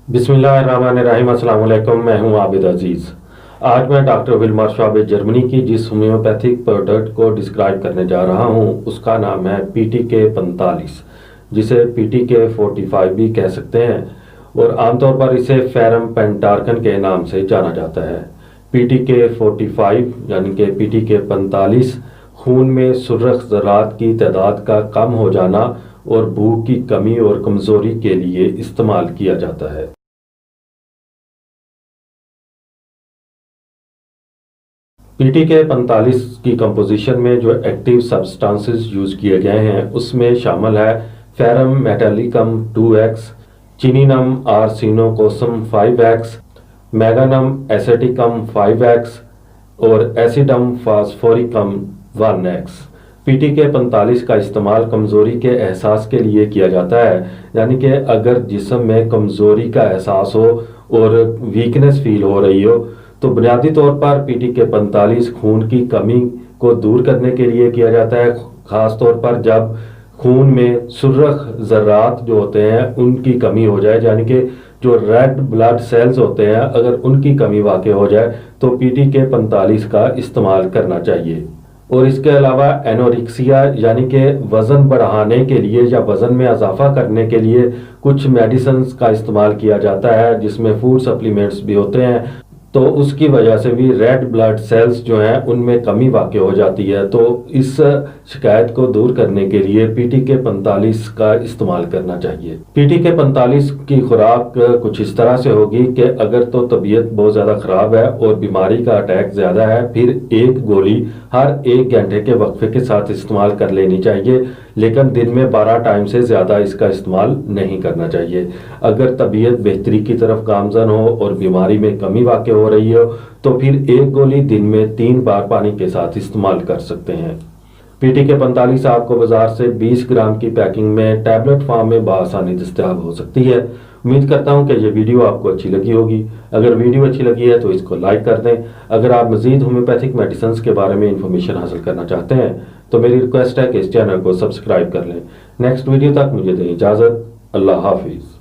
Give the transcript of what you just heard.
बिस्मिल्लाहिर्रहमानिर्रहीम। अस्सलाम वालेकुम। मैं हूं आबिद अजीज़। आज मैं डॉक्टर विल्मर श्वाब जर्मनी की जिस होम्योपैथिक प्रोडक्ट को डिस्क्राइब करने जा रहा हूं उसका नाम है PTK 45, जिसे PTK 45 भी कह सकते हैं और आमतौर पर इसे फेरम पेंटार्कन के नाम से जाना जाता है। PTK 45 यानी कि PTK 45 खून में सुर्ख ज़रात की तादाद का कम हो जाना और भूख की कमी और कमज़ोरी के लिए इस्तेमाल किया जाता है। PTK 45 की कंपोजिशन में जो एक्टिव सब्सटेंसेस यूज़ किए गए हैं उसमें शामिल है फेरम मेटालिकम 2X, चिनिनम आर्सिनोकोसम 5X, मैग्नम एसेटिकम 5X और एसिडम फास्फोरिकम 1X। PTK 45 का इस्तेमाल कमज़ोरी के एहसास के लिए किया जाता है, यानी कि अगर जिस्म में कमज़ोरी का एहसास हो और वीकनेस फील हो रही हो तो बुनियादी तौर पर PTK 45 खून की कमी को दूर करने के लिए किया जाता है, ख़ास तौर पर जब खून में सुर्ख ज़रात जो होते हैं उनकी कमी हो जाए, यानी कि जो रेड ब्लड सेल्स होते हैं अगर उनकी कमी वाक़ई हो जाए तो PTK 45 का इस्तेमाल करना चाहिए। और इसके अलावा एनोरिक्सिया यानी कि वज़न बढ़ाने के लिए या वज़न में इजाफा करने के लिए कुछ मेडिसिन्स का इस्तेमाल किया जाता है जिसमें फूड सप्लीमेंट्स भी होते हैं, तो उसकी वजह से भी रेड ब्लड सेल्स जो हैं उनमें कमी वाक़ई हो जाती है। तो इस शिकायत को दूर करने के लिए PTK 45 का इस्तेमाल करना चाहिए। PTK 45 की खुराक कुछ इस तरह से होगी कि अगर तो तबीयत बहुत ज़्यादा ख़राब है और बीमारी का अटैक ज़्यादा है, फिर एक गोली हर 1 घंटे के वक्फे के साथ इस्तेमाल कर लेनी चाहिए, लेकिन दिन में 12 टाइम से ज़्यादा इसका इस्तेमाल नहीं करना चाहिए। अगर तबीयत बेहतरी की तरफ गामज़न हो और बीमारी में कमी वाक़ई हो रही हो तो फिर एक गोली दिन में 3 बार पानी के साथ इस्तेमाल कर सकते हैं। PTK 45 आपको बाज़ार से 20 ग्राम की पैकिंग में टैबलेट फॉर्म में बआसानी दस्तयाब हो सकती है। उम्मीद करता हूं कि ये वीडियो आपको अच्छी लगी होगी। अगर वीडियो अच्छी लगी है तो इसको लाइक कर दें। अगर आप मज़ीद होम्योपैथिक मेडिसिन के बारे में इंफॉर्मेशन हासिल करना चाहते हैं तो मेरी रिक्वेस्ट है कि इस चैनल को सब्सक्राइब कर लें। नेक्स्ट वीडियो तक मुझे दें इजाज़त। अल्लाह हाफिज़।